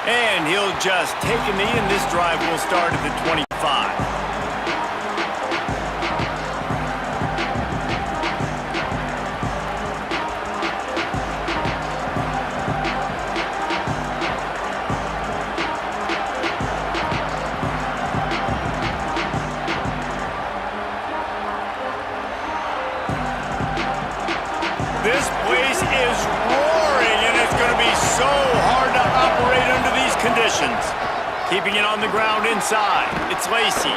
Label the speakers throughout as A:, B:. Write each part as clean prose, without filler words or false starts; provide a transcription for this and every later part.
A: And he'll just take a knee, and this drive will start at the 25. This place is roaring, and it's going to be so hard to operate under these conditions. Keeping it on the ground inside. It's Lacey.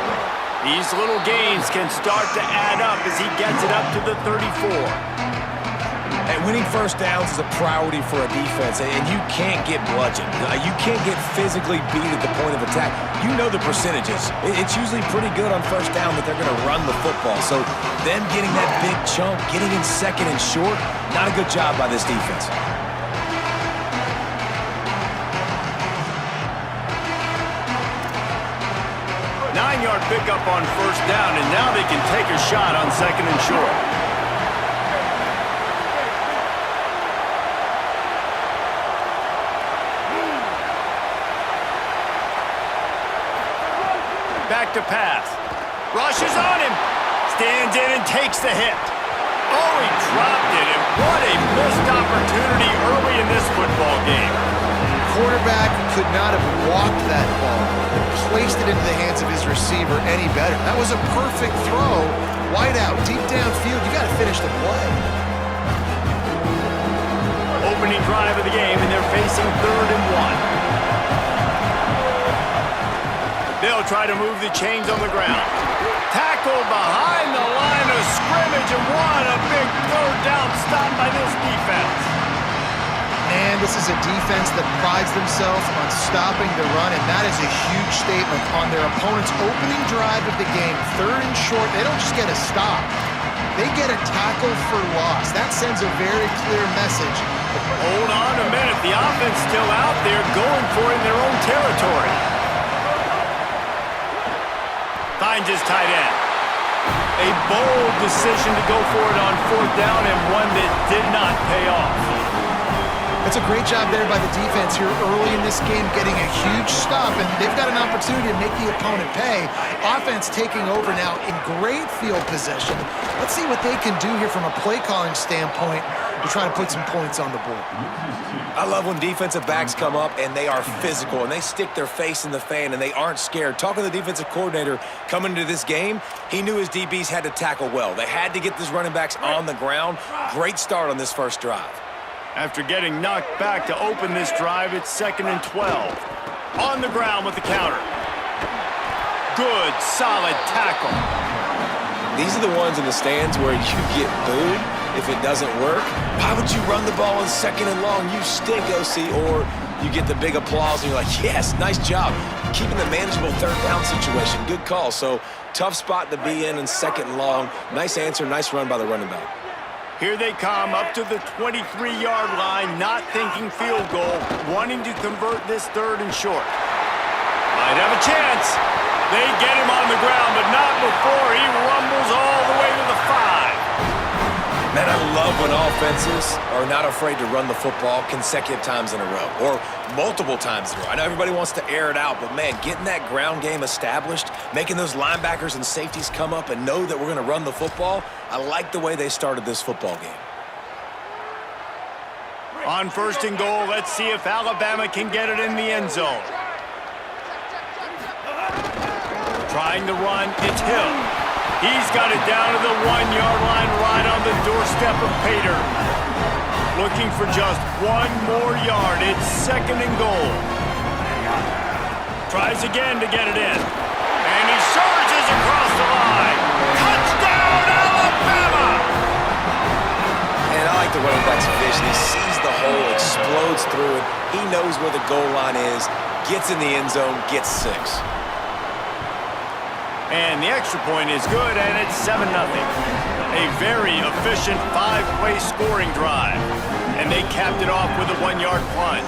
A: These little gains can start to add up as he gets it up to the 34.
B: And winning first downs is a priority for a defense, and you can't get bludgeoned. You can't get physically beat at the point of attack. You know the percentages. It's usually pretty good on first down that they're going to run the football. So them getting that big chunk, getting in second and short, not a good job by this defense.
A: Nine-yard pickup on first down, and now they can take a shot on second and short. Back to pass. Rushes on him. Stands in and takes the hit. Oh, he dropped it, and what a missed opportunity early in this football game.
C: Quarterback could not have walked that ball and placed it into the hands of his receiver any better. That was a perfect throw. Wide out, deep downfield. You got to finish the play.
A: Opening drive of the game, and they're facing 3rd and 1. They'll try to move the chains on the ground. Tackle behind the line of scrimmage, and what a big 3rd down stop by this defense.
C: And this is a defense that prides themselves on stopping the run, and that is a huge statement on their opponent's opening drive of the game. 3rd and short, they don't just get a stop. They get a tackle for loss. That sends a very clear message.
A: Hold on a minute. The offense still out there going for it in their own territory. Finds his tight end. A bold decision to go for it on 4th down, and one that did not pay off.
C: That's a great job there by the defense here early in this game, getting a huge stop, and they've got an opportunity to make the opponent pay. Offense taking over now in great field possession. Let's see what they can do here from a play calling standpoint to try to put some points on the board.
B: I love when defensive backs come up and they are physical and they stick their face in the fan and they aren't scared. Talking to the defensive coordinator coming into this game, he knew his DBs had to tackle well. They had to get these running backs on the ground. Great start on this first drive.
A: After getting knocked back to open this drive, it's 2nd and 12. On the ground with the counter. Good, solid tackle.
B: These are the ones in the stands where you get booed if it doesn't work. Why would you run the ball in 2nd and long? You stink, OC. Or you get the big applause and you're like, yes, nice job. Keeping the manageable 3rd down situation. Good call. So tough spot to be in 2nd and long. Nice answer, nice run by the running back.
A: Here they come up to the 23-yard line, not thinking field goal, wanting to convert this 3rd and short. Might have a chance. They get him on the ground, but not before he rumbles all the way to the 5.
B: Man, I love when offenses are not afraid to run the football consecutive times in a row or multiple times in a row. I know everybody wants to air it out, but, man, getting that ground game established, making those linebackers and safeties come up and know that we're going to run the football, I like the way they started this football game.
A: On 1st and goal, let's see if Alabama can get it in the end zone. Trying to run, it's Hill. He's got it down to the 1-yard line right on the doorstep of Pater. Looking for just 1 more yard. It's 2nd and goal. Tries again to get it in. And he surges across the line. Touchdown, Alabama!
B: And I like the running back's vision. He sees the hole, explodes through it. He knows where the goal line is, gets in the end zone, gets 6.
A: And the extra point is good, and it's 7-0. A very efficient 5-play scoring drive. And they capped it off with a 1-yard plunge.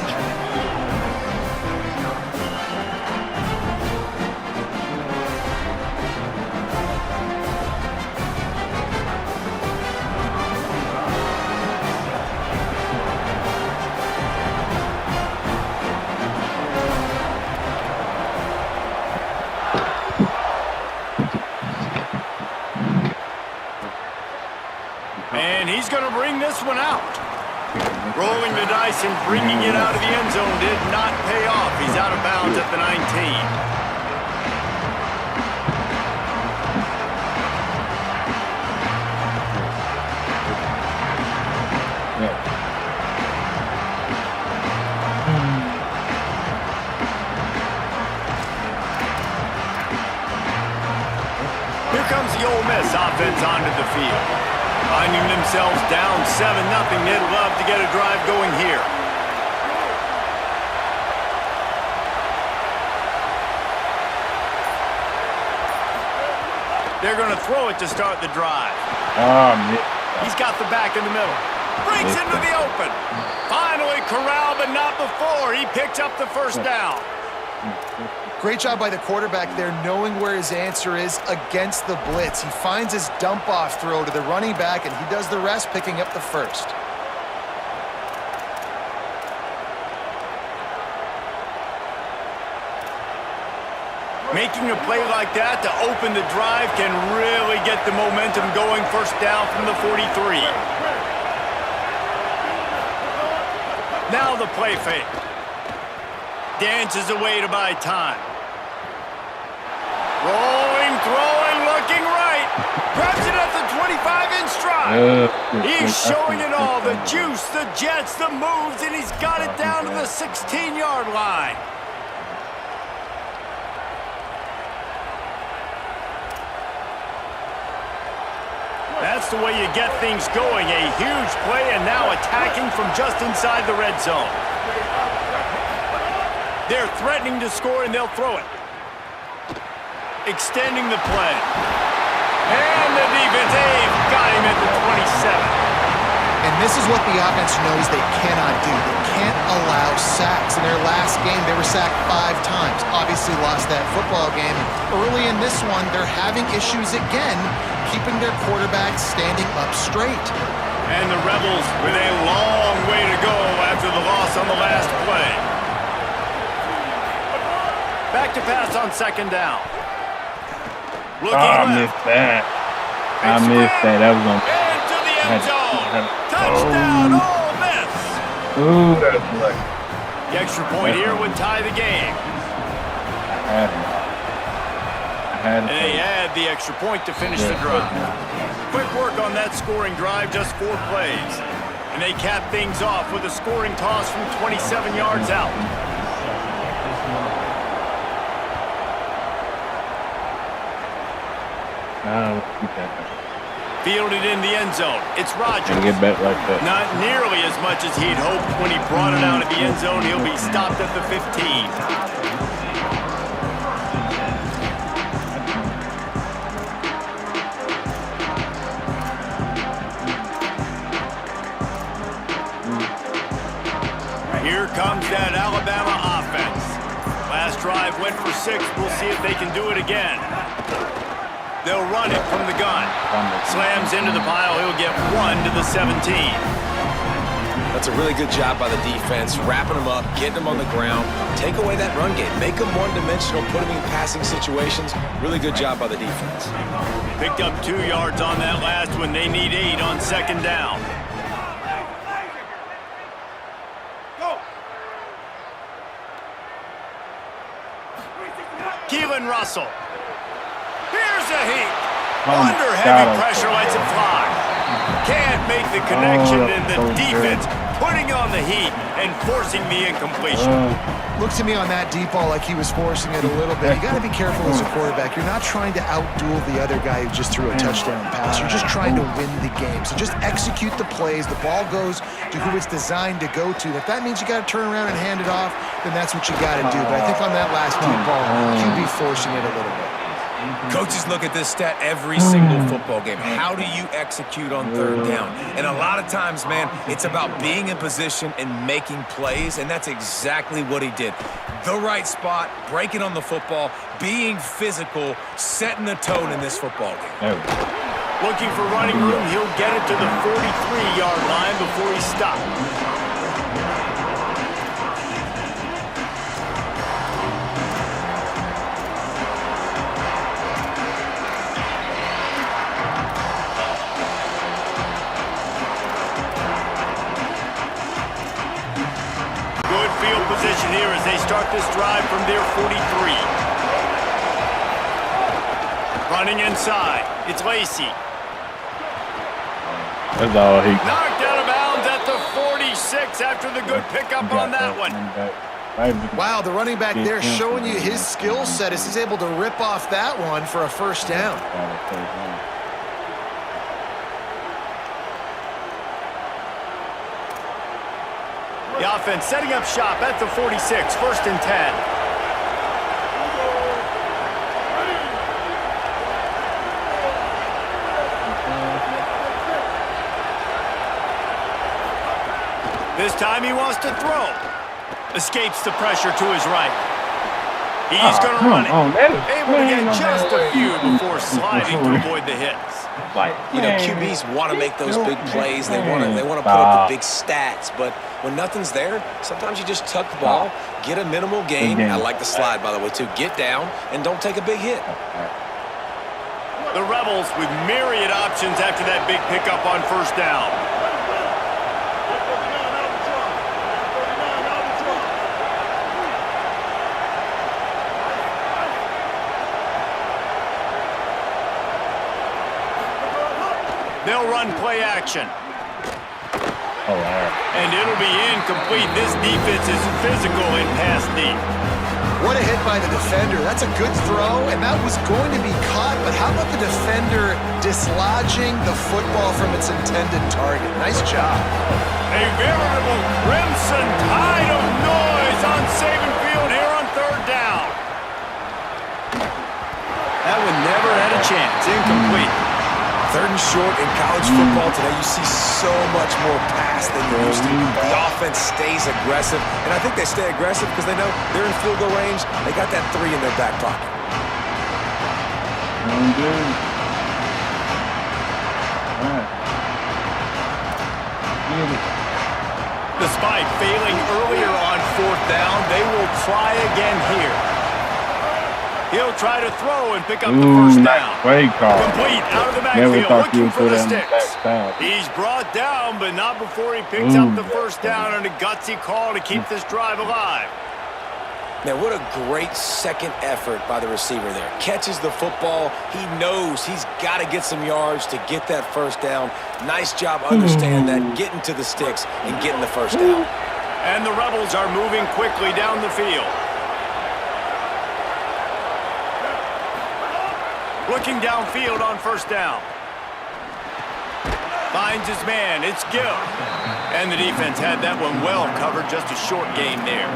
A: Rolling the dice and bringing it out of the end zone did not pay off. He's out of bounds at the 19. Here comes the Ole Miss offense onto the field. Finding themselves down 7-0, they'd love to get a drive going here. They're going to throw it to start the drive. He's got the back in the middle. Breaks into the open. Finally corralled, but not before. He picks up the first down.
C: Great job by the quarterback there, knowing where his answer is against the blitz. He finds his dump-off throw to the running back, and he does the rest, picking up the first.
A: Making a play like that to open the drive can really get the momentum going. First down from the 43. Now the play fake. Dances away to buy time. Rolling, throwing, looking right. Grabs it at the 25 in stride. He's showing it all. The juice, the jets, the moves, and he's got it down to the 16-yard line. That's the way you get things going. A huge play, and now attacking from just inside the red zone. They're threatening to score, and they'll throw it. Extending the play. And the defense, they've got him at the 27.
C: And this is what the offense knows they cannot do. They can't allow sacks. In their last game, they were sacked 5 times. Obviously lost that football game. Early in this one, they're having issues again, keeping their quarterback standing up straight.
A: And the Rebels with a long way to go after the loss on the last play. Back to pass on second down. Looking left.
D: Missed that. I missed that. That was on.
A: Into the end zone. Touchdown, Ole Miss.
D: Ooh, that was lucky.
A: The extra point here would tie the game.
D: I had
A: And they add the extra point to finish the drive. Quick work on that scoring drive, just 4 plays. And they cap things off with a scoring toss from 27 yards out.
D: keep that back.
A: Fielded in the end zone. It's Rodgers.
D: And get back like that.
A: Not nearly as much as he'd hoped when he brought it out of the end zone. He'll be stopped at the 15. Here comes that Alabama offense. Last drive went for 6. We'll see if they can do it again. They'll run it from the gun. Slams into the pile. He'll get 1 to the 17.
B: That's a really good job by the defense, wrapping them up, getting them on the ground. Take away that run game. Make them one-dimensional, put them in passing situations. Really good job by the defense.
A: Picked up 2 yards on that last one. They need 8 on second down. Keelan Russell. Here's a heat. Under heavy pressure, lets it fly. Can't make the connection, and the defense putting on the heat and forcing the incompletion.
C: Looks to me on that deep ball like he was forcing it a little bit. You got to be careful as a quarterback. You're not trying to outduel the other guy who just threw a touchdown pass. You're just trying to win the game. So just execute the plays. The ball goes to who it's designed to go to. If that means you got to turn around and hand it off, then that's what you got to do. But I think on that last deep ball, QB forcing it a little bit.
E: Coaches look at this stat every single football game. How do you execute on third down? And a lot of times, man, it's about being in position and making plays, and that's exactly what he did. The right spot, breaking on the football, being physical, setting the tone in this football game.
A: Looking for running room, he'll get it to the 43-yard line before he's stopped. field position here as they start this drive from their 43. Running inside, it's Lacey.
D: That's all he
A: Knocked out of bounds at the 46 after the good pickup on that one.
C: Wow, the running back there showing you his skill set as he's able to rip off that one for a first down.
A: The offense setting up shop at the 46, first and 10. This time he wants to throw. Escapes the pressure to his right. He's going to run it. Able to get just a few before sliding to avoid the hits.
B: You know, QBs want to make those big plays. They want to put up the big stats. But when nothing's there, sometimes you just tuck the ball, get a minimal gain. I like the slide, by the way, too. Get down and don't take a big hit.
A: The Rebels with myriad options after that big pickup on first down. They'll run play action. And it'll be incomplete. This defense is physical and pass deep.
C: What a hit by the defender. That's a good throw, and that was going to be caught, but how about the defender dislodging the football from its intended target? Nice job.
A: A veritable crimson tide of noise on Saban Field here on third down. That one never had a chance. Incomplete.
B: Third and short in college football today, you see so much more pass than you used to. The offense stays aggressive, and I think they stay aggressive because they know they're in field goal range. They got that 3 in their back pocket.
A: Despite failing earlier on fourth down, they will try again here. He'll try to throw and pick up the first down. Complete out of the backfield, looking for the sticks. He's brought down, but not before he picks up the first down, and a gutsy call to keep this drive alive.
B: Now, what a great second effort by the receiver there. Catches the football. He knows he's got to get some yards to get that first down. Nice job understanding that, getting to the sticks and getting the first down.
A: And the Rebels are moving quickly down the field. Looking downfield on first down. Finds his man. It's Gill. And the defense had that one well covered. Just a short gain there.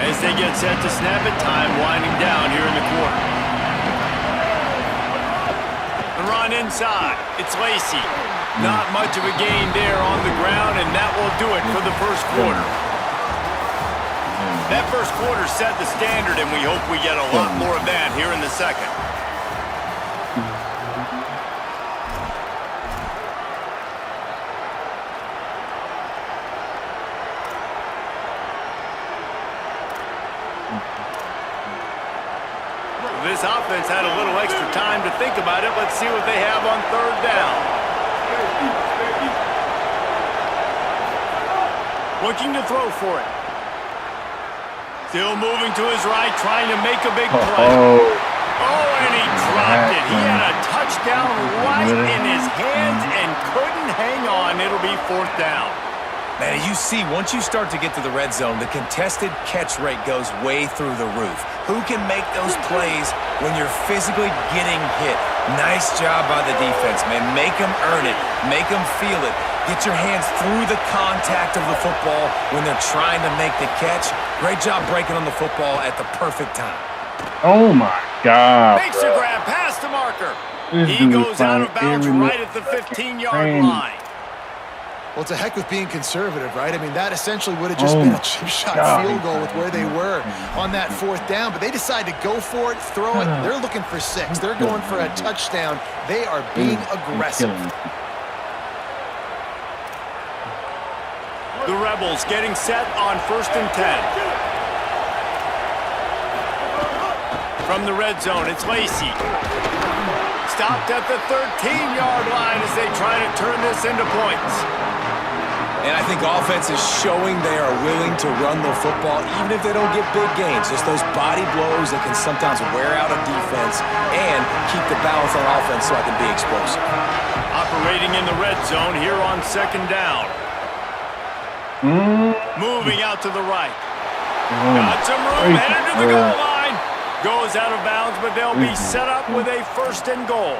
A: As they get set to snap it, time winding down here in the quarter. Run inside. It's Lacey. Not much of a gain there on the ground, and that will do it for the first quarter. That first quarter set the standard, and we hope we get a lot more of that here in the second. This offense had a little extra time to think about it. Let's see what they have on third down. Looking to throw for it. Still moving to his right, trying to make a big play. Oh, and he dropped it. He had a touchdown right in his hands and couldn't hang on. It'll be fourth down.
E: Man, you see, once you start to get to the red zone, the contested catch rate goes way through the roof. Who can make those plays when you're physically getting hit? Nice job by the defense, man. Make them earn it. Make them feel it. Get your hands through the contact of the football when they're trying to make the catch. Great job breaking on the football at the perfect time.
D: Oh, my God.
A: Makes a grab past the marker. He goes out of bounds right at the 15-yard line.
C: Well, it's a heck with being conservative, right? I mean, that essentially would have just been a chip shot field goal with where they were on that fourth down. But they decide to go for it, throw it. They're looking for 6. They're going for a touchdown. They are being aggressive.
A: The Rebels getting set on first and 10. From the red zone, it's Lacey. Stopped at the 13-yard line as they try to turn this into points.
E: And I think offense is showing they are willing to run the football even if they don't get big gains. Just those body blows that can sometimes wear out a defense and keep the balance on offense so I can be explosive.
A: Operating in the red zone here on second down. Moving out to the right. Got some room, headed to the goal line. Goes out of bounds, but they'll be set up with a 1st and goal.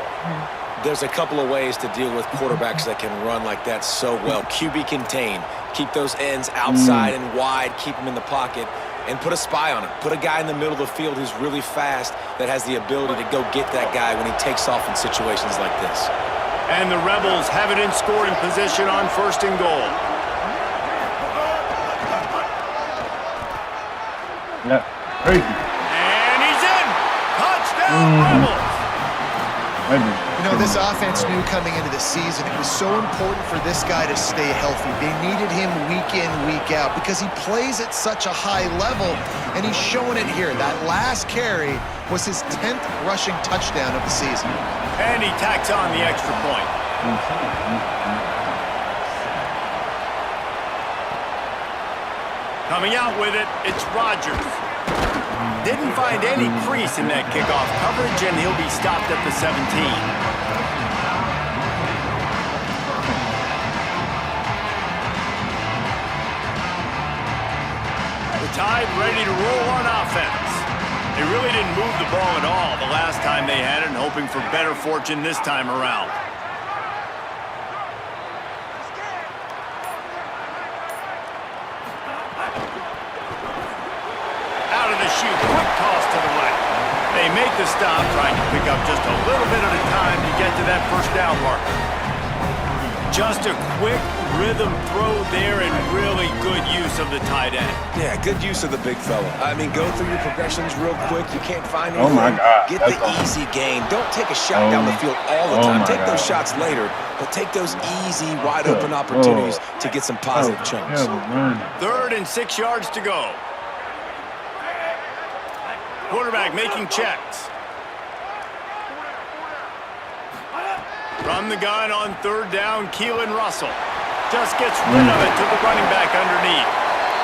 B: There's a couple of ways to deal with quarterbacks that can run like that so well. QB contain. Keep those ends outside and wide. Keep them in the pocket. And put a spy on him. Put a guy in the middle of the field who's really fast that has the ability to go get that guy when he takes off in situations like this.
A: And the Rebels have it in scoring position on 1st and goal.
D: Yeah, crazy.
A: And he's in! Touchdown, Rebels!
C: You know, this offense knew coming into the season it was so important for this guy to stay healthy. They needed him week in, week out because he plays at such a high level, and he's showing it here. That last carry was his 10th rushing touchdown of the season.
A: And he tacks on the extra point. Coming out with it, it's Rodgers. Didn't find any crease in that kickoff coverage, and he'll be stopped at the 17. The Tide ready to roll on offense. They really didn't move the ball at all the last time they had it, and hoping for better fortune this time around. Quick toss to the right. They make the stop, trying to pick up just a little bit at a time to get to that 1st down marker. Just a quick rhythm throw there and really good use of the tight end.
B: Yeah, good use of the big fella. I mean, go through your progressions real quick. You can't find anything.
D: Oh, my God.
B: Get the easy gain. Don't take a shot down the field all the time. Take those shots later, but take those easy, wide-open opportunities to get some positive chunks.
A: 3rd and 6 yards to go. Quarterback making checks. From the gun on 3rd down, Keelan Russell just gets rid of it to the running back underneath.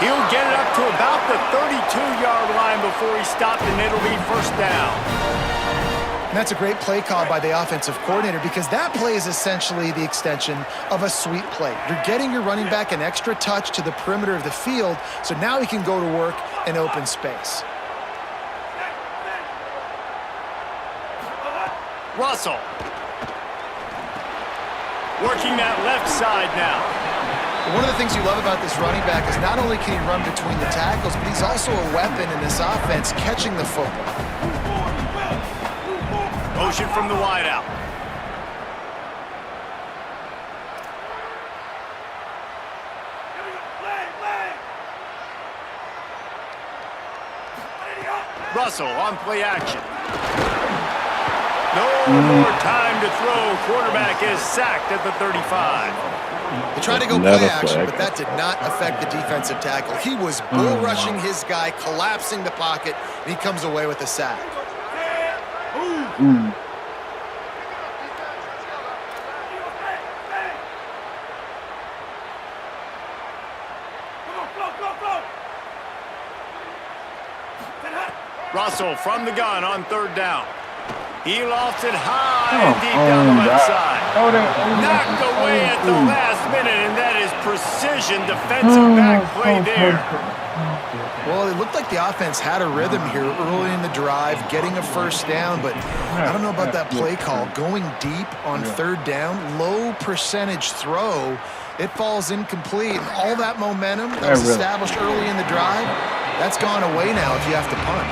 A: He'll get it up to about the 32-yard line before he's stopped, and it'll be 1st down.
C: And that's a great play call by the offensive coordinator because that play is essentially the extension of a sweep play. You're getting your running back an extra touch to the perimeter of the field, so now he can go to work in open space.
A: Russell. Working that left side now.
C: One of the things you love about this running back is not only can he run between the tackles, but he's also a weapon in this offense catching the football.
A: Motion from the wideout. Russell on play action. No more time to throw. Quarterback is sacked at the 35.
C: They tried to go play action, but that did not affect the defensive tackle. He was bull rushing his guy, collapsing the pocket, and he comes away with a sack.
A: Russell from the gun on 3rd down. He lofts it high and deep down the left side. Knocked away at the last minute, and that is precision defensive back play there.
C: Well, it looked like the offense had a rhythm here early in the drive, getting a 1st down, but I don't know about that play call. Going deep on 3rd down, low percentage throw, it falls incomplete. And all that momentum that was established early in the drive, that's gone away now if you have to punt.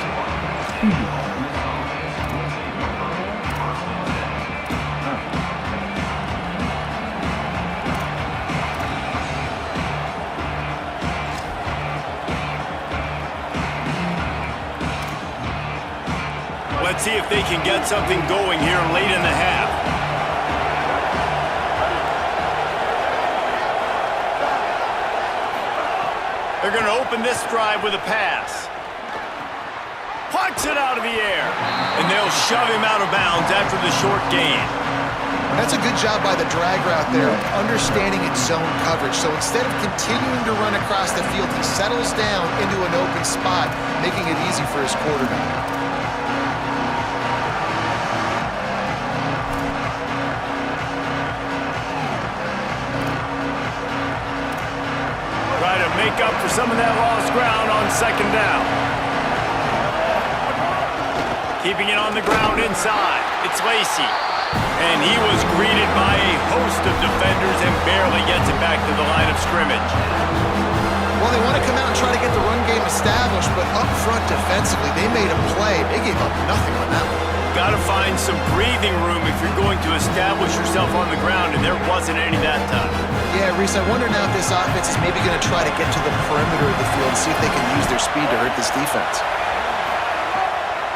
A: Let's see if they can get something going here late in the half. They're going to open this drive with a pass. Puts it out of the air. And they'll shove him out of bounds after the short gain.
C: That's a good job by the drag route there, understanding its zone coverage. So instead of continuing to run across the field, he settles down into an open spot, making it easy for his quarterback.
A: Try to make up for some of that lost ground on second down. Keeping it on the ground inside. It's Lacy. And he was greeted by a host of defenders and barely gets it back to the line of scrimmage.
C: Well, they want to come out and try to get the run game established, but up front defensively, they made a play. They gave up nothing on that one.
A: Got to find some breathing room if you're going to establish yourself on the ground, and there wasn't any that time.
C: Yeah, Reese, I wonder now if this offense is maybe going to try to get to the perimeter of the field and see if they can use their speed to hurt this defense.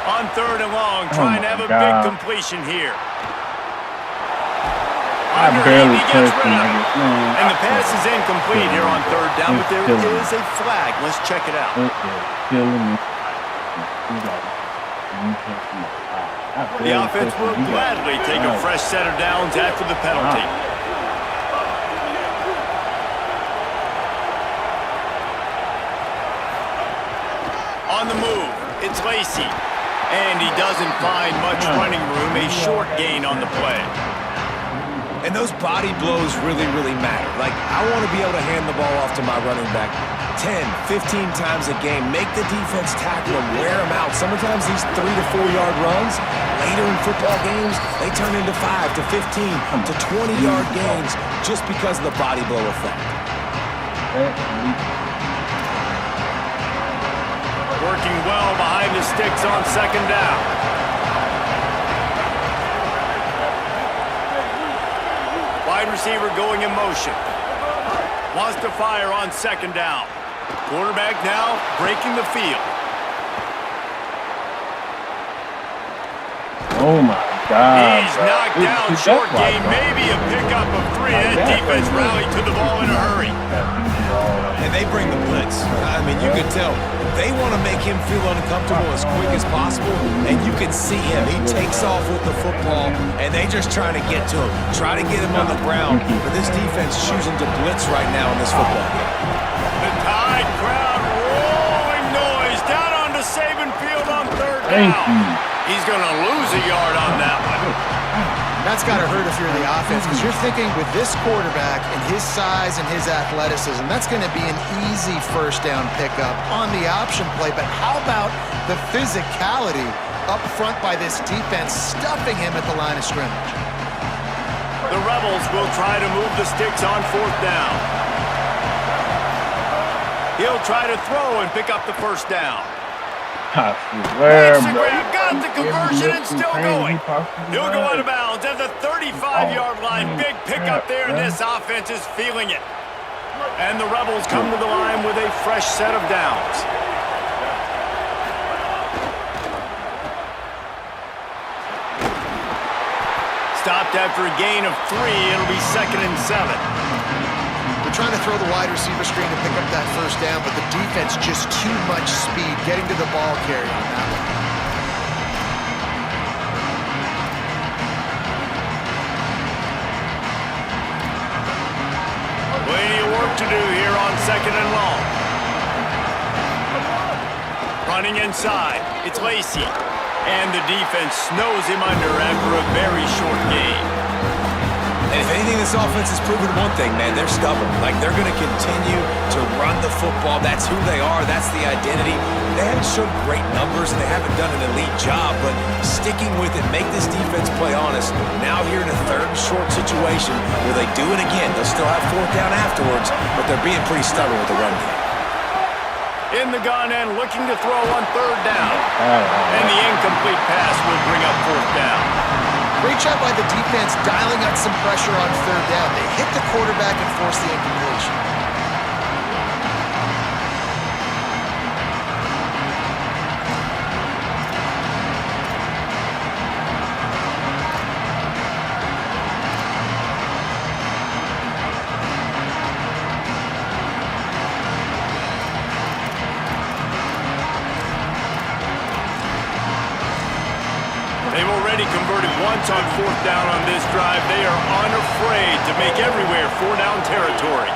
A: On third and long, trying to have a big completion here.
D: I barely touched him.
A: And the pass is incomplete here on third down, but there is a flag. Let's check it out. The offense will gladly take a fresh set of downs after the penalty. On the move, it's Lacy. And he doesn't find much running room, a short gain on the play.
E: And those body blows really, really matter. Like, I want to be able to hand the ball off to my running back 10, 15 times a game. Make the defense tackle him, wear him out. Sometimes these 3 to 4 yard runs, later in football games, they turn into 5 to 15 to 20 yard gains just because of the body blow effect.
A: Working well behind the sticks on second down. Wide receiver going in motion. Wants to fire on second down. Quarterback now breaking the field.
D: Oh my God.
A: He's knocked down. Short gain, maybe a pickup of 3. That defense rallied to the ball in a hurry.
E: And they bring the blitz. I mean, you can tell they want to make him feel uncomfortable as quick as possible, and you can see him. He takes off with the football, and they just trying to get to him, try to get him on the ground. But this defense choosing to blitz right now in this football game.
A: The Tide crowd rolling noise down onto Saban Field on third down. He's going to lose a yard on that one.
C: That's got to hurt if you're the offense, because you're thinking with this quarterback and his size and his athleticism, that's going to be an easy first down pickup on the option play. But how about the physicality up front by this defense, stuffing him at the line of scrimmage?
A: The Rebels will try to move the sticks on fourth down. He'll try to throw and pick up the first down.
D: I swear, bro.
A: Got the conversion and still going. He'll go out of bounds at the 35-yard line. Big pickup there, and this offense is feeling it. And the Rebels come to the line with a fresh set of downs. Stopped after a gain of 3. It'll be 2nd and 7.
C: They're trying to throw the wide receiver screen to pick up that first down, but the defense just too much speed getting to the ball carrier on that one.
A: Plenty of work to do here on second and long. Running inside, it's Lacy. And the defense snows him under after a very short gain.
E: And if anything, this offense has proven one thing, man. They're stubborn. Like, they're going to continue to run the football. That's who they are. That's the identity. They haven't shown great numbers, and they haven't done an elite job, but sticking with it, make this defense play honest. Now here in a third and short situation where they do it again. They'll still have fourth down afterwards, but they're being pretty stubborn with the run game.
A: In the gun and looking to throw on third down. And the incomplete pass will bring up fourth down.
C: Great job by the defense dialing up some pressure on third down. They hit the quarterback and forced the incompletion.
A: They've already converted once on 4th down on this drive. They are unafraid to make everywhere 4-down territory.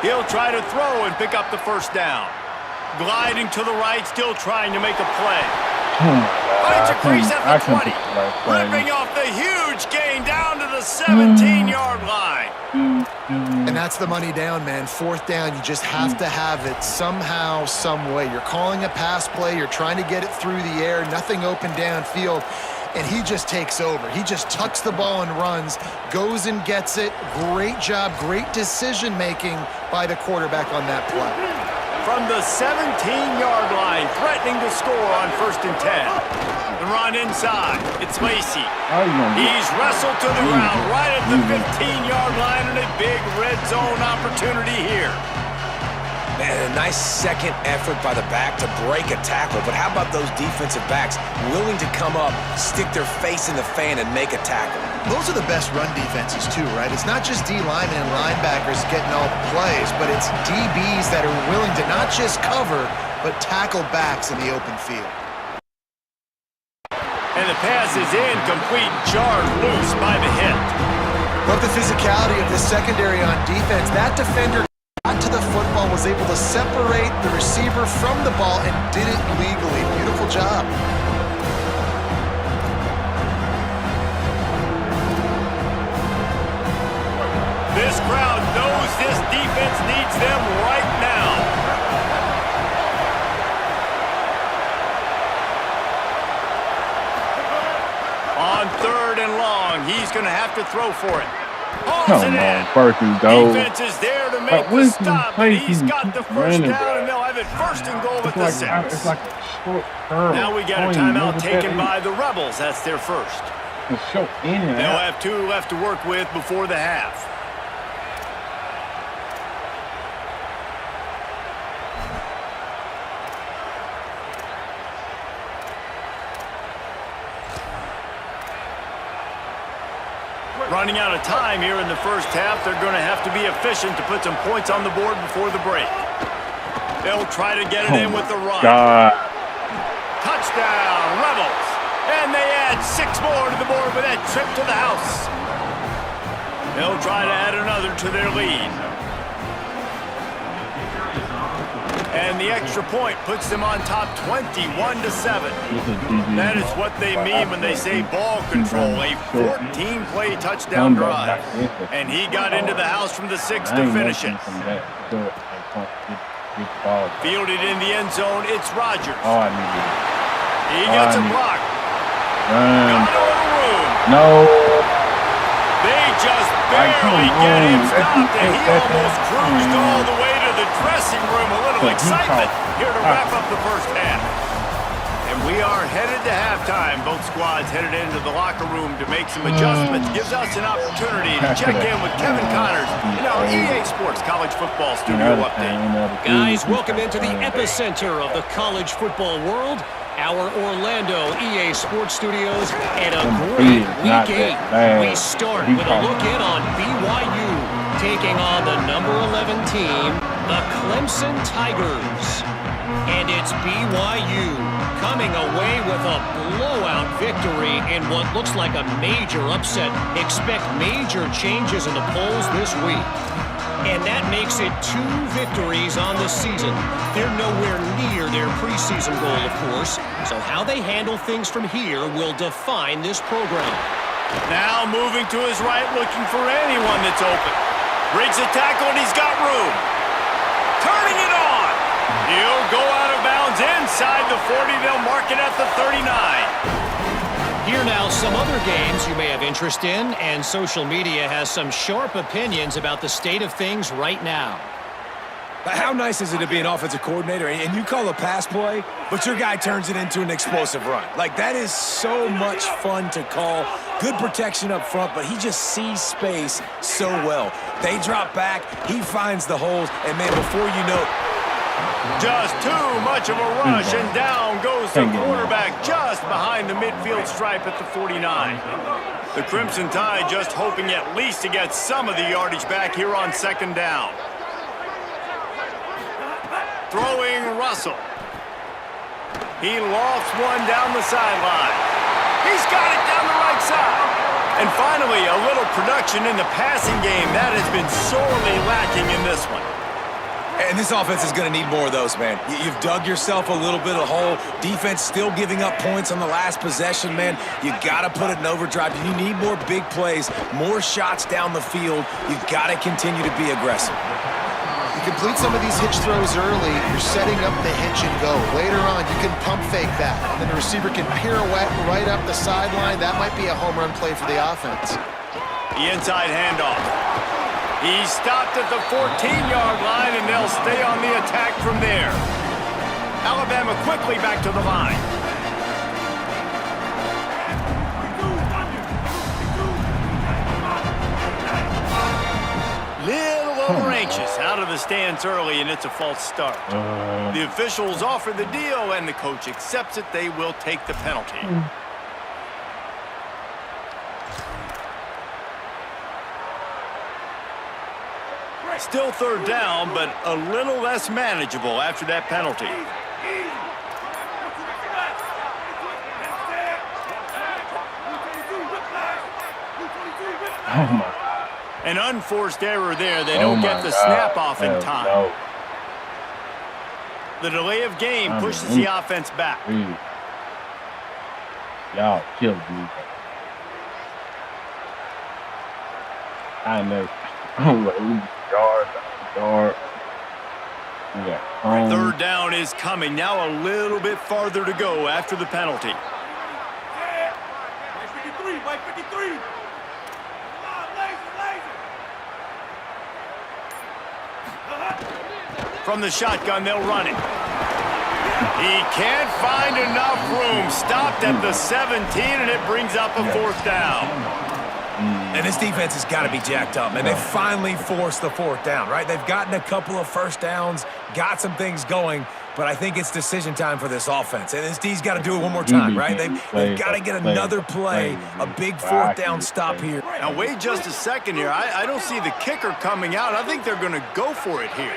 A: He'll try to throw and pick up the 1st down. Gliding to the right, still trying to make a play. Finds a crease at the 20. Ripping off the huge gain down to the 17-yard line.
C: And that's the money down, man. 4th down, you just have to have it somehow, some way. You're calling a pass play. You're trying to get it through the air. Nothing open downfield. And he just takes over. He just tucks the ball and runs, goes and gets it. Great job, great decision-making by the quarterback on that play.
A: From the 17-yard line, threatening to score on 1st and 10. The run inside. It's Lacey. He's wrestled to the ground right at the 15-yard line, and a big red zone opportunity here.
B: Man, a nice second effort by the back to break a tackle. But how about those defensive backs willing to come up, stick their face in the fan, and make a tackle?
C: Those are the best run defenses too, right? It's not just D linemen and linebackers getting all the plays, but it's DBs that are willing to not just cover, but tackle backs in the open field.
A: And the pass is incomplete, jarred loose by the hit.
C: Love the physicality of the secondary on defense. That defender got to the football, was able to separate the receiver from the ball, and did it legally. Beautiful job.
A: This crowd knows this defense needs them right now. On 3rd and long, he's going to have to throw for it.
D: Come on, 1st and goal.
A: Defense is there to make the stop, and he's got the 1st down, and they'll have it 1st and goal at the 6.
D: It's like a short curl.
A: Now we got a timeout taken by the Rebels. That's their 1st.
D: It's so in and
A: They'll
D: out.
A: have 2 left to work with before the half. Running out of time here in the 1st half. They're going to have to be efficient to put some points on the board before the break. They'll try to get it in with the run. Touchdown, Rebels. And they add 6 more to the board with that trip to the house. They'll try to add another to their lead. And the extra point puts them on top 21-7. That is what they mean when they say ball control, a 14-play touchdown drive. And he got into the house from the 6 to finish it. Fielded in the end zone, it's Rodgers. He gets a block. Got a little room.
D: No.
A: They just barely get him stopped, and he almost cruised all the way to the dressing room. A little excitement here to wrap up the 1st half. And we are headed to halftime. Both squads headed into the locker room to make some adjustments. Gives us an opportunity to check in with Kevin Connors in our EA Sports College Football Studio update.
F: Guys, welcome into the epicenter of the college football world. Our Orlando EA Sports Studios, and a great Week 8. We start with a look in on BYU, taking on the number 11 team, the Clemson Tigers. And it's BYU coming away with a blowout victory in what looks like a major upset. Expect major changes in the polls this week. And that makes it 2 victories on the season. They're nowhere near their preseason goal, of course. So how they handle things from here will define this program.
A: Now moving to his right, looking for anyone that's open. Breaks a tackle, and he's got room. Turning it on. He'll go out of bounds inside the 40. They'll mark it at the 39.
F: Here now, some other games you may have interest in, and social media has some sharp opinions about the state of things right now.
E: How nice is it to be an offensive coordinator and you call a pass play, but your guy turns it into an explosive run? Like, that is so much fun to call. Good protection up front, but he just sees space so well. They drop back, he finds the holes, and man, before you know,
A: just too much of a rush, and down goes the quarterback just behind the midfield stripe at the 49. The Crimson Tide just hoping at least to get some of the yardage back here on 2nd down. Throwing Russell. He lofts one down the sideline. He's got it down the right side. And finally, a little production in the passing game. That has been sorely lacking in this one.
E: And this offense is going to need more of those, man. You've dug yourself a little bit of a hole. Defense still giving up points on the last possession, man. You got to put it in overdrive. You need more big plays, more shots down the field. You've got to continue to be aggressive.
C: You complete some of these hitch throws early, you're setting up the hitch and go. Later on, you can pump fake that, and then the receiver can pirouette right up the sideline. That might be a home run play for the offense.
A: The inside handoff. He's stopped at the 14-yard line, and they'll stay on the attack from there. Alabama quickly back to the line. Little over anxious out of the stands early, and it's a false start. The officials offer the deal, and the coach accepts it. They will take the penalty. Still third down, but a little less manageable after that penalty.
D: Oh my.
A: An unforced error there. They don't get the snap off in time.
D: No.
A: The delay of game pushes the offense back.
D: Y'all killed me. I know. Yard. Yeah.
A: Third down is coming. Now a little bit farther to go after the penalty. From the shotgun, they'll run it. He can't find enough room. Stopped at the 17, and it brings up a fourth down.
E: And this defense has got to be jacked up, man. They finally forced the fourth down, right? They've gotten a couple of first downs, got some things going, but I think it's decision time for this offense. And this D's got to do it one more time, right? They've got to get another play, a big fourth down stop here.
A: Now, wait just a second here. I don't see the kicker coming out. I think they're going to go for it here.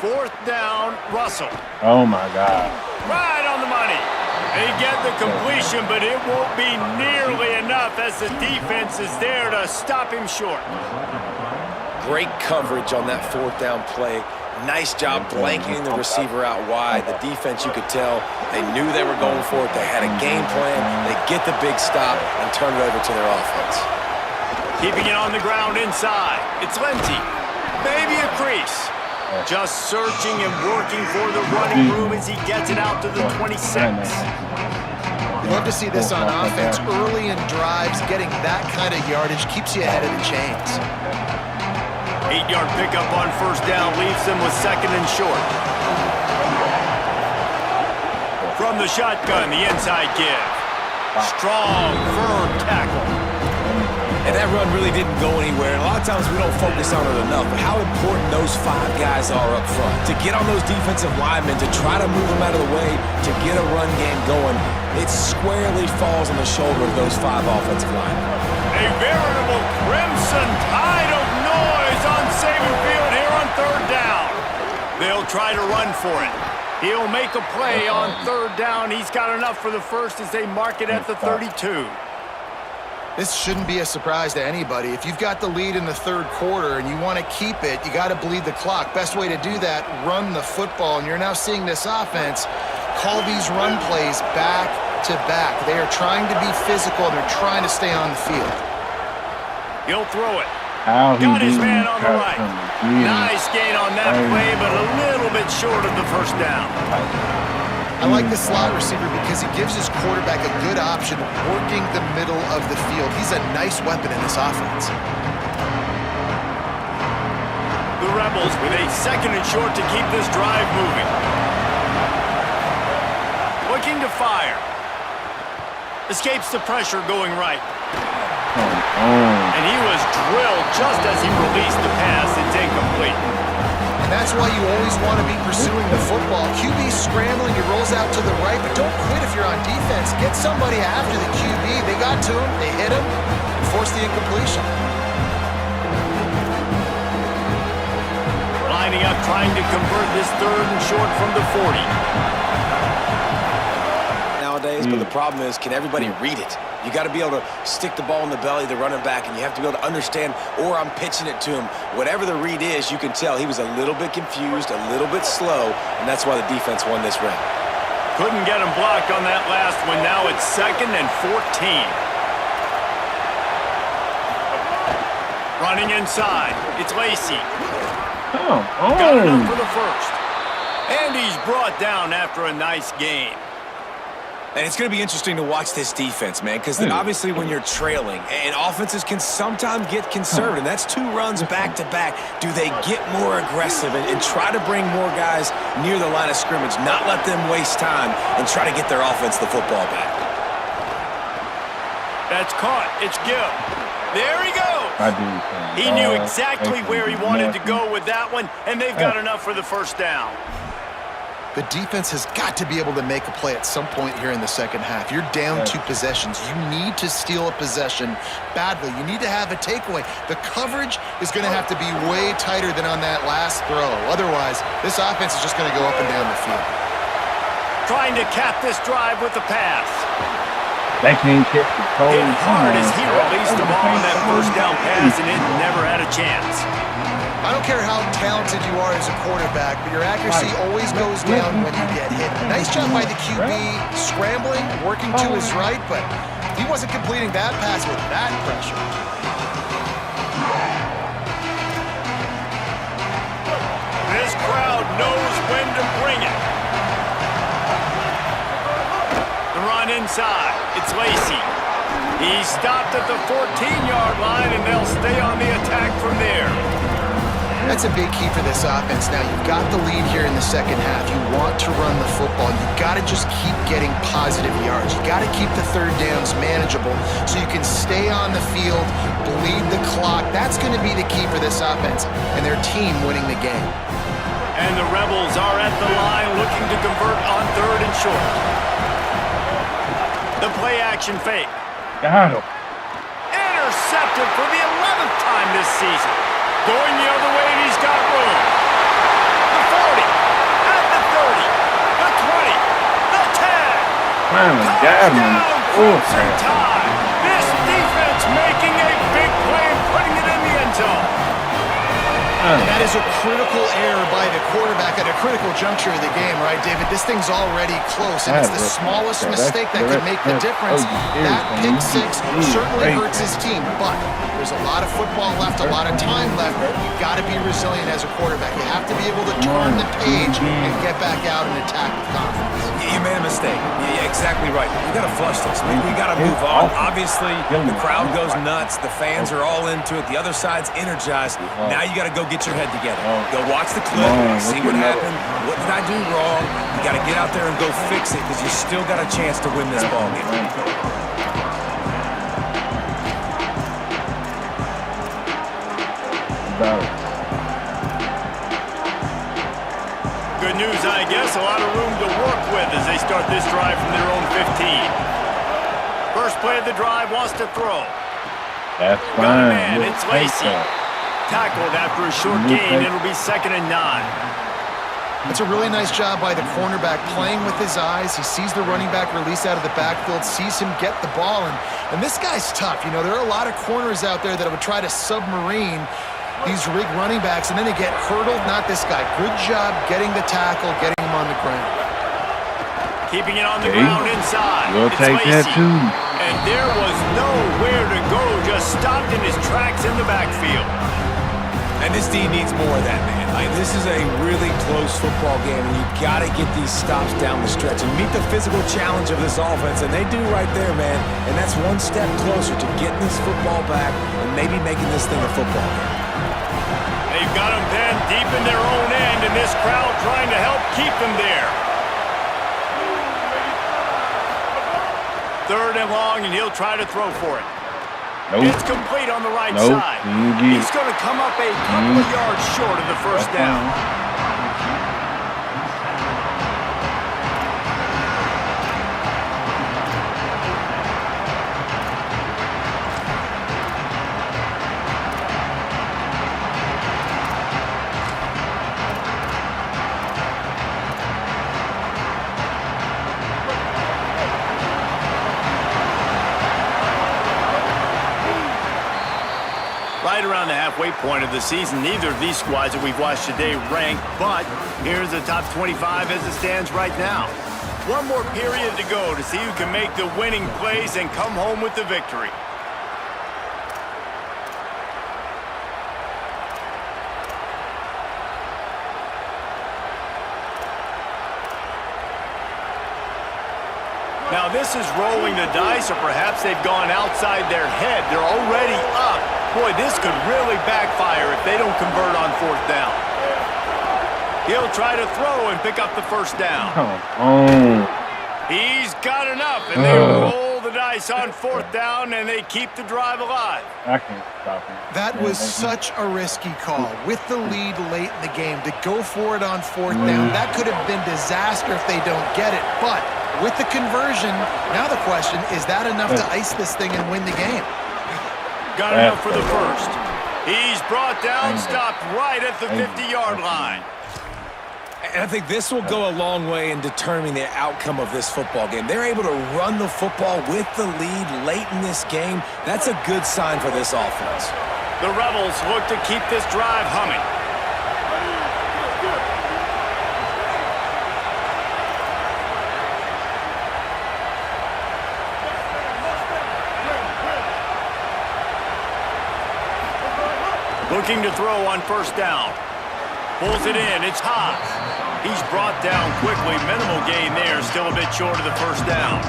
A: Fourth down, Russell.
D: Oh, my God.
A: Right on the money. They get the completion, but it won't be nearly enough as the defense is there to stop him short.
B: Great coverage on that fourth down play. Nice job blanketing the receiver out wide. The defense, you could tell, they knew they were going for it. They had a game plan. They get the big stop and turn it over to their offense.
A: Keeping it on the ground inside. It's Lindsey. Maybe a crease. Just searching and working for the running room as he gets it out to the 26.
C: You love to see this on offense. Early in drives, getting that kind of yardage keeps you ahead of the chains.
A: 8-yard pickup on first down leaves them with second and short. From the shotgun, the inside give. Strong, firm tackle.
E: And that run really didn't go anywhere. And a lot of times we don't focus on it enough, but how important those five guys are up front. To get on those defensive linemen, to try to move them out of the way, to get a run game going, it squarely falls on the shoulder of those five offensive linemen.
A: A veritable crimson tide of noise on Saban Field here on third down. They'll try to run for it. He'll make a play on third down. He's got enough for the first as they mark it at the 32.
C: This shouldn't be a surprise to anybody. If you've got the lead in the third quarter and you want to keep it, you got to bleed the clock. Best way to do that, run the football. And you're now seeing this offense call these run plays back to back. They are trying to be physical. They're trying to stay on the field.
A: He'll throw it.
D: Got
A: his man on the right. Nice gain on that play, but a little bit short of the first down.
C: I like the slot receiver because he gives his quarterback a good option working the middle of the field. He's a nice weapon in this offense.
A: The Rebels with a second and short to keep this drive moving. Looking to fire. Escapes the pressure going right. And he was drilled just as he released the pass. It's incomplete.
C: And that's why you always want to be pursuing the football. QB scrambling, he rolls out to the right, but don't quit if you're on defense. Get somebody after the QB. They got to him, they hit him, and forced the incompletion.
A: lining up trying to convert this 3rd and short from the 40.
B: Nowadays, but the problem is, can everybody read it? You got to be able to stick the ball in the belly of the running back, and you have to be able to understand, or I'm pitching it to him. Whatever the read is, you can tell he was a little bit confused, a little bit slow, and that's why the defense won this round.
A: Couldn't get him blocked on that last one. Now it's 2nd and 14. Running inside. It's Lacey. Got enough for the first. And he's brought down after a nice game.
E: And it's going to be interesting to watch this defense, man, because obviously when you're trailing, and offenses can sometimes get conservative. That's 2 runs back-to-back. Do they get more aggressive and try to bring more guys near the line of scrimmage, not let them waste time, and try to get their offense the football back?
A: That's caught. It's Gill. There he goes. He knew exactly where he wanted to go with that one, and they've got enough for the first down.
C: The defense has got to be able to make a play at some point here in the second half. You're down 2 possessions. You need to steal a possession badly. You need to have a takeaway. The coverage is going to have to be way tighter than on that last throw. Otherwise, this offense is just going to go up and down the field.
A: Trying to cap this drive with the pass.
D: They can't catch the cold.
A: Hit hard as he released the ball on that first down pass, and it never had a chance.
C: I don't care how talented you are as a quarterback, but your accuracy always goes down when you get hit. Nice job by the QB, scrambling, working to his right, but he wasn't completing that pass with that pressure.
A: This crowd knows when to bring it. The run inside. It's Lacey. He stopped at the 14-yard line, and they'll stay on the attack from there.
C: That's a big key for this offense. Now, you've got the lead here in the second half. You want to run the football. You've got to just keep getting positive yards. You've got to keep the 3rd downs manageable so you can stay on the field, bleed the clock. That's going to be the key for this offense and their team winning the game.
A: And the Rebels are at the line looking to convert on 3rd and short. The play-action fake.
D: Got him.
A: Intercepted for the 11th time this season. Going the other way, and he's got room. The 40, at the 30, the 20, the 10.
D: Finally got him.
A: Crimson Tide. This defense making a big play and putting it in the end zone.
C: And that is a critical error by the quarterback at a critical juncture of the game, right, David? This thing's already close, and it's the smallest mistake that could make the difference. That pick 6 certainly hurts his team, but there's a lot of football left, a lot of time left. You've got to be resilient as a quarterback. You have to be able to turn the page and get back out and attack with confidence.
E: You made a mistake. Yeah, exactly right. We got to flush this. We got to move on. Obviously, the crowd goes nuts. The fans are all into it. The other side's energized. Now you got to go get your head together. Go watch the clip, see what happened. What did I do wrong? You got to get out there and go fix it because you still got a chance to win this ball game.
A: Good news, I guess. A lot of room to work with as they start this drive from their own 15. First play of the drive, wants to throw.
D: That's
A: Got a
D: fine.
A: man, it's Lacey. Tackled after a short gain, it'll be 2nd and 9.
C: It's a really nice job by the cornerback playing with his eyes. He sees the running back release out of the backfield, sees him get the ball, and this guy's tough. You know, there are a lot of corners out there that would try to submarine these rig running backs, and then they get hurdled. Not this guy. Good job getting the tackle, getting him on the ground.
A: Keeping it on the ground inside.
D: We'll
A: It's
D: take that
A: Lacey.
D: too.
A: And there was nowhere to go, just stopped in his tracks in the backfield.
E: And this D needs more of that, man. Like, this is a really close football game, and you got to get these stops down the stretch and meet the physical challenge of this offense, and they do right there, man. And that's one step closer to getting this football back and maybe making this thing a football game.
A: They've got them pinned deep in their own end, and this crowd trying to help keep them there. 3rd and long, and he'll try to throw for it.
D: Nope.
A: It's complete on the right
D: Nope.
A: side.
D: Mhm.
A: He's going to come up a couple of yards short of the first down. right around the halfway point of the season. Neither of these squads that we've watched today rank, but here's the top 25 as it stands right now. One more period to go to see who can make the winning plays and come home with the victory. Now this is rolling the dice, or perhaps they've gone outside their head. They're already up. Boy, this could really backfire if they don't convert on 4th down. He'll try to throw and pick up the first down. He's got enough, and they roll the dice on 4th down, and they keep the drive alive.
D: I can't stop him.
C: That was such a risky call with the lead late in the game to go for it on 4th down. That could have been disaster if they don't get it, but with the conversion, now the question, is that enough to ice this thing and win the game?
A: Got enough for the first. He's brought down, stopped right at the 50-yard line.
E: And I think this will go a long way in determining the outcome of this football game. They're able to run the football with the lead late in this game. That's a good sign for this offense.
A: The Rebels look to keep this drive humming. Looking to throw on 1st down. Pulls it in. It's high. He's brought down quickly. Minimal gain there. Still a bit short of the 1st down.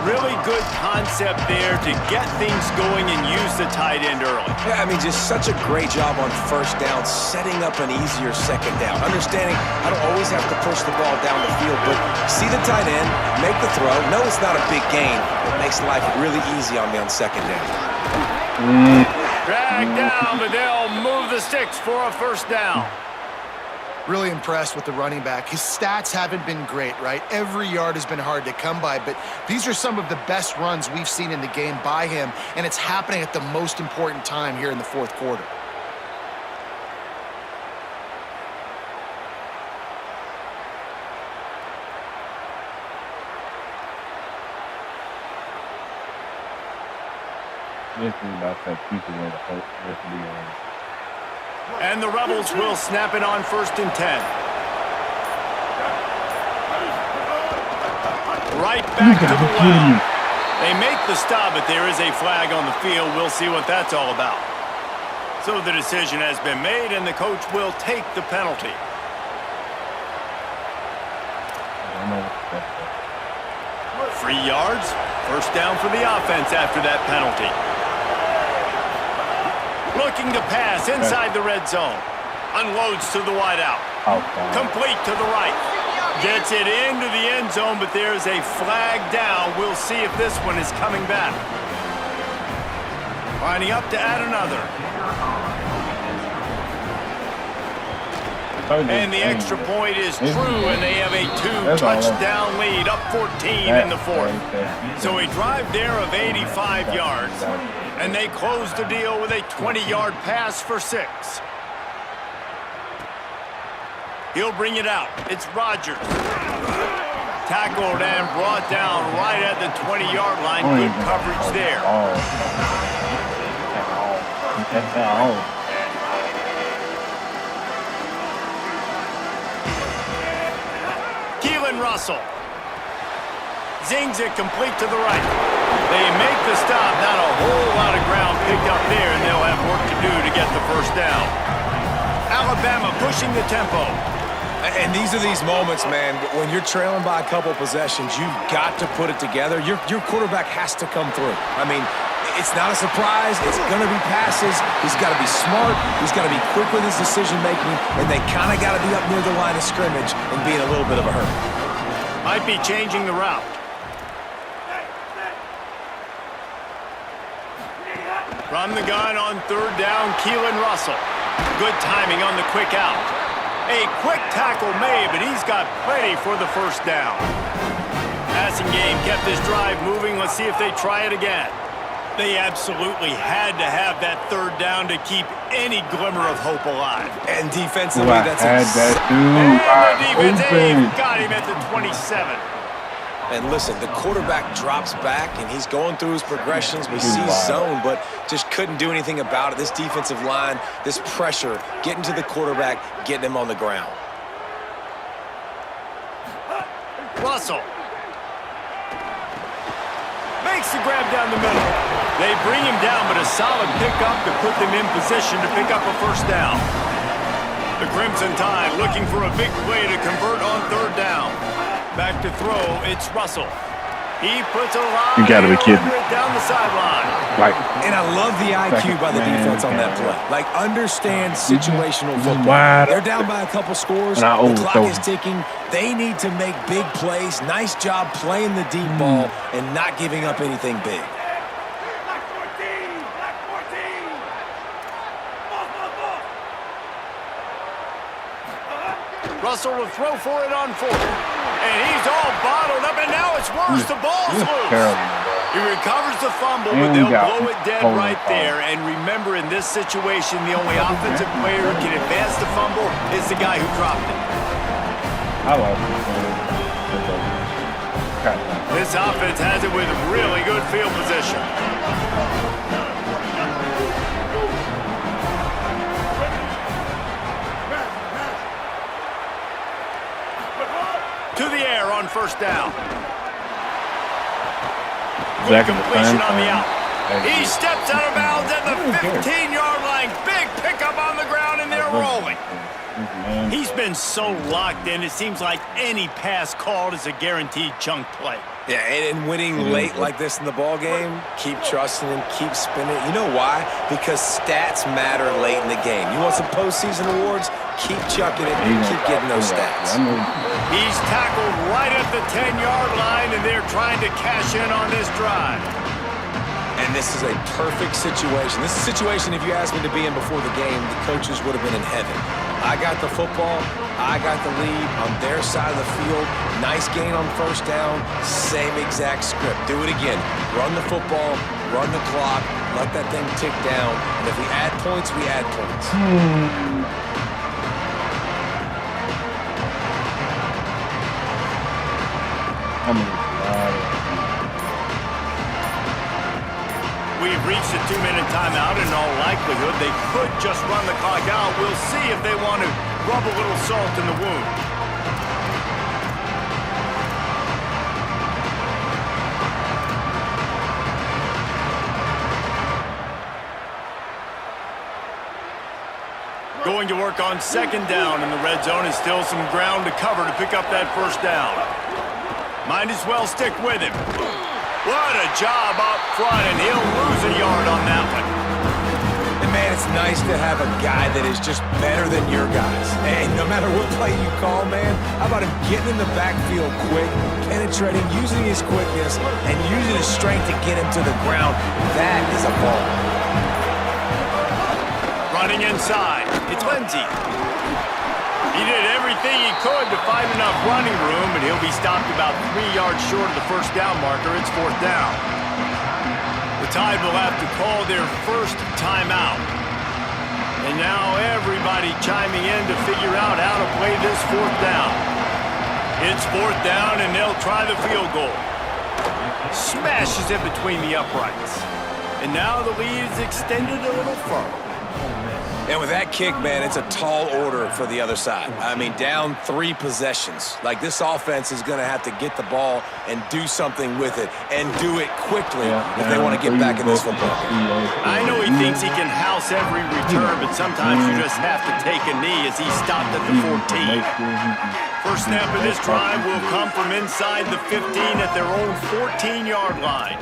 A: Really good concept there to get things going and use the tight end early.
E: Yeah, I mean, just such a great job on 1st down, setting up an easier 2nd down. Understanding I don't always have to push the ball down the field, but see the tight end, make the throw. No, it's not a big gain. It makes life really easy on me on 2nd down.
A: Drag down, but they'll move the sticks for a 1st down.
C: Really impressed with the running back. His stats haven't been great, right? Every yard has been hard to come by, but these are some of the best runs we've seen in the game by him, and it's happening at the most important time here in the 4th quarter.
D: This is about that people where the whole rest of the game.
A: And the Rebels will snap it on 1st and 10. Right back to the line. They make the stop, but there is a flag on the field. We'll see what that's all about. So the decision has been made, and the coach will take the penalty.
D: I don't know what that's
A: 3 yards. 1st down for the offense after that penalty. Looking to pass inside the red zone. Unloads to the wideout. Complete to the right. Gets it into the end zone, but there's a flag down. We'll see if this one is coming back. Lining up to add another. And the extra point is true, and they have a 2-touchdown lead, up 14 in the 4th. So a drive there of 85 yards, and they close the deal with a 20-yard pass for 6. He'll bring it out. It's Rodgers. Tackled and brought down right at the 20-yard line. Good coverage there. Russell. Zings it complete to the right. They make the stop. Not a whole lot of ground picked up there, and they'll have work to do to get the 1st down. Alabama pushing the tempo.
E: And these are these moments, man, when you're trailing by a couple possessions, you've got to put it together. Your quarterback has to come through. I mean, it's not a surprise. It's going to be passes. He's got to be smart. He's got to be quick with his decision-making, and they kind of got to be up near the line of scrimmage and be in a little bit of a hurry.
A: Might be changing the route. From the gun on 3rd down, Keelan Russell. Good timing on the quick out. A quick tackle made, but he's got plenty for the 1st down. Passing game kept this drive moving. Let's see if they try it again. They absolutely had to have that 3rd down to keep any glimmer of hope alive.
E: And defensively, that's
D: that
A: and the defense got him at the 27.
B: And listen, the quarterback drops back, and he's going through his progressions. We see zone, but just couldn't do anything about it. This defensive line, this pressure, getting to the quarterback, getting him on the ground.
A: Russell makes the grab down the middle. They bring him down, but a solid pickup to put them in position to pick up a first down. The Crimson Tide looking for a big play to convert on third down. Back to throw, it's Russell. He puts a lot
D: You gotta be kidding.
A: down the sideline.
D: Like,
E: And I love the IQ by the defense on that play. Like, understand situational football.
D: wide
E: They're down by a couple scores.
D: And I
E: The clock
D: overthrow
E: is
D: him.
E: ticking. They need to make big plays. Nice job playing the deep ball and not giving up anything big.
A: Russell will throw for it on fourth. And he's all bottled up, and now it's worse. The ball's loose.
D: terrible.
A: He recovers the fumble,
D: And
A: but they'll
D: got
A: blow it dead
D: holding
A: right
D: call.
A: there. And remember, in this situation, the only offensive player who can advance the fumble is the guy who dropped it.
D: I love it.
A: This offense has it with really good field position. To the air on first down. Good completion on the out. He steps out of bounds at the 15-yard line. Big pickup on the ground, and they're rolling. He's been so locked in, it seems like any pass called is a guaranteed chunk play.
E: Yeah, and winning late like this in the ball game, keep trusting him, keep spinning. You know why? Because stats matter late in the game. You want some postseason awards? Keep chucking it and keep getting those stats.
A: He's tackled right at the 10-yard line, and they're trying to cash in on this drive.
E: And this is a perfect situation. This is a situation, if you asked me to be in before the game, the coaches would have been in heaven. I got the football. I got the lead on their side of the field. Nice gain on first down. Same exact script. Do it again. Run the football. Run the clock. Let that thing tick down. And if we add points, we add points.
A: We've reached a 2-minute timeout. In all likelihood, they could just run the clock out. We'll see if they want to rub a little salt in the wound. Going to work on second down in the red zone, and still some ground to cover to pick up that first down. Might as well stick with him. What a job up front, and he'll lose a yard on that one.
E: And, man, it's nice to have a guy that is just better than your guys. And no matter what play you call, man, how about him getting in the backfield quick, penetrating, using his quickness, and using his strength to get him to the ground. That is a ball.
A: Running inside, it's Lindsey. He did everything he could to find enough running room, and he'll be stopped about 3 yards short of the first down marker. It's fourth down. The Tide will have to call their first timeout. And now everybody chiming in to figure out how to play this fourth down. It's fourth down, and they'll try the field goal. Smashes it between the uprights. And now the lead is extended a little further.
E: And with that kick, man, it's a tall order for the other side. I mean, down 3 possessions. Like, this offense is going to have to get the ball and do something with it, and do it quickly if they want to get back in this football game.
A: I know he thinks he can house every return, but sometimes you just have to take a knee as he stopped at the 14. First snap of this drive will come from inside the 15 at their own 14-yard line.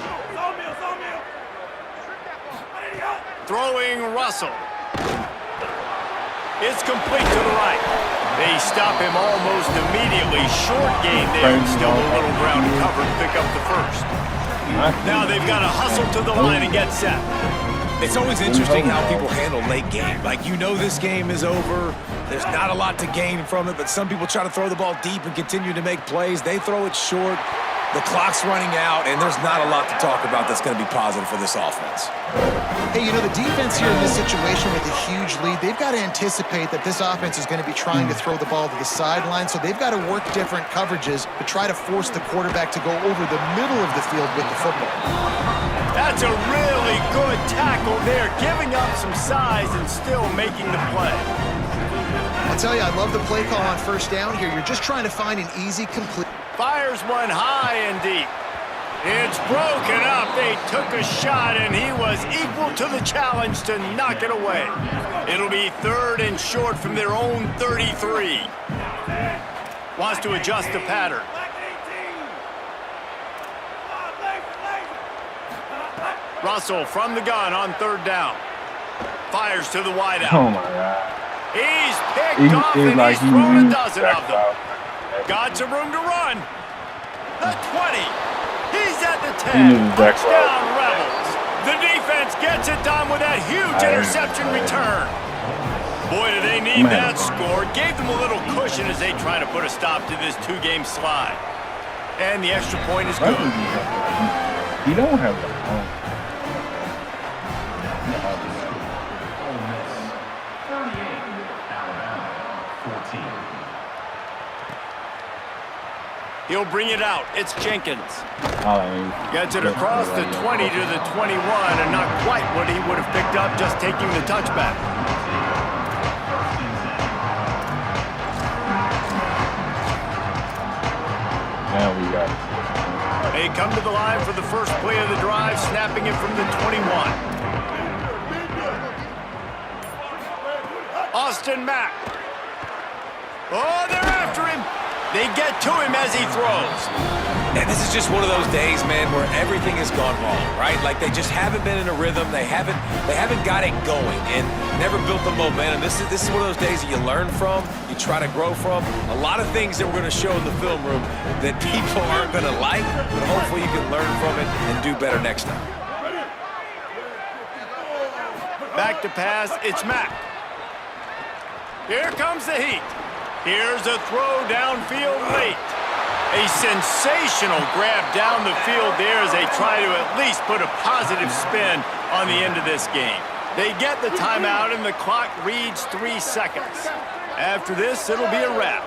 A: Throwing Russell. It's complete to the right. They stop him almost immediately. Short gain there, and still a little ground to cover to pick up the first. Now they've got to hustle to the line and get set.
E: It's always interesting how people handle late game. Like, you know this game is over. There's not a lot to gain from it, but some people try to throw the ball deep and continue to make plays. They throw it short. The clock's running out, and there's not a lot to talk about that's going to be positive for this offense.
C: Hey, you know, the defense here in this situation with a huge lead, they've got to anticipate that this offense is going to be trying to throw the ball to the sideline, so they've got to work different coverages to try to force the quarterback to go over the middle of the field with the football.
A: That's a really good tackle there, giving up some size and still making the play.
C: I'll tell you, I love the play call on first down here. You're just trying to find an easy complete.
A: Fires one high and deep. It's broken up. They took a shot, and he was equal to the challenge to knock it away. It'll be 3rd and short from their own 33. Wants to adjust the pattern. Russell from the gun on 3rd down. Fires to the wideout.
D: Oh, my God.
A: He's picked off, and he's thrown a dozen of them. Got some room to run. The 20. He's at the 10. Touchdown, Rebels. The defense gets it done with that huge interception return. Boy, do they need that score. Gave them a little cushion as they try to put a stop to this 2-game slide. And the extra point is good.
D: You don't have that.
A: He'll bring it out. It's Jenkins. Gets it across the 20 to the 21, and not quite what he would have picked up just taking the touchback.
D: Now we got it.
A: They come to the line for the first play of the drive, snapping it from the 21. Austin Mack. Oh, they're after him. They get to him as he throws.
B: And this is just one of those days, man, where everything has gone wrong, right? Like they just haven't been in a rhythm. They haven't got it going and never built the momentum. This is one of those days that you learn from, you try to grow from. A lot of things that we're going to show in the film room that people aren't going to like, but hopefully you can learn from it and do better next time.
A: Back to pass, it's Mack. Here comes the heat. Here's a throw downfield late. A sensational grab down the field there as they try to at least put a positive spin on the end of this game. They get the timeout and the clock reads 3 seconds. After this, it'll be a wrap.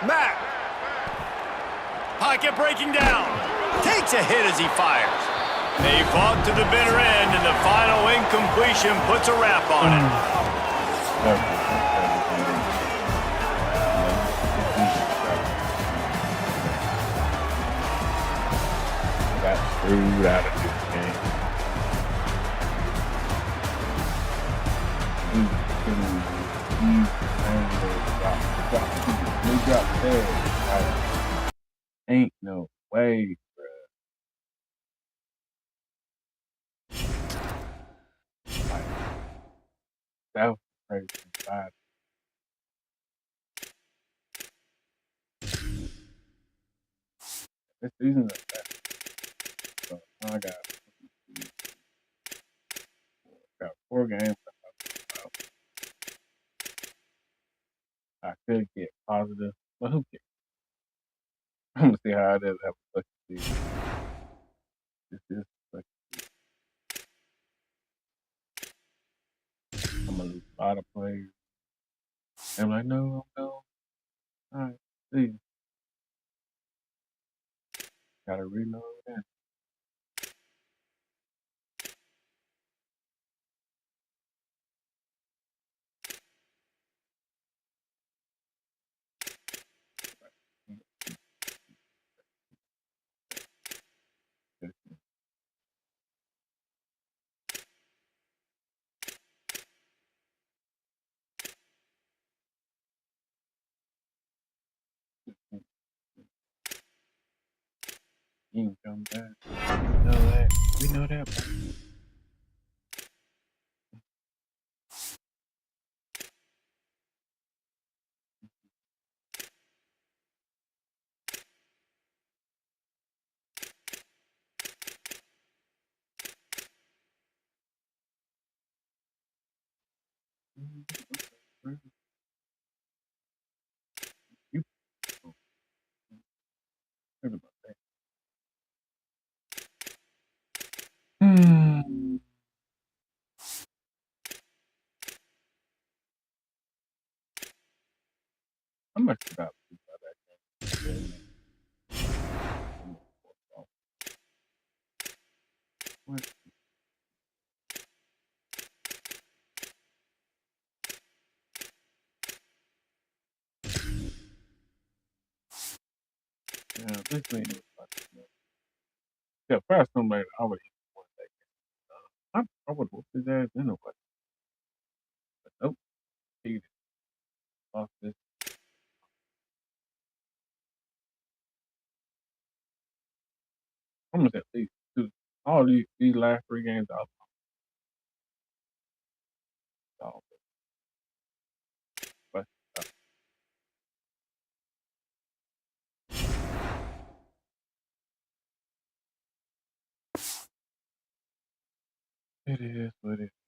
A: Mack. Pocket breaking down. Takes a hit as he fires. They fought to the bitter end, and the final incompletion puts a wrap on it.
D: Got screwed out of this game. Ain't no way, bruh. Like, that was crazy. This season is bad. So I got 4 games. I could get positive, but who cares? I'm gonna see how it is have a such season. This is such a season. I'm gonna lose a lot of players. And I'm like, no, I'm gone. Alright, see you. Gotta reload that. You can come back. We know that. We know that. You heard about that. How much did I lose by that game? What? Yeah, this thing was fucking good. Yeah, first somebody I would have won that game. I would have whooped his ass anyway. But nope, he just lost this. Almost at least two. All these last 3 games, I lost. But it is what it is.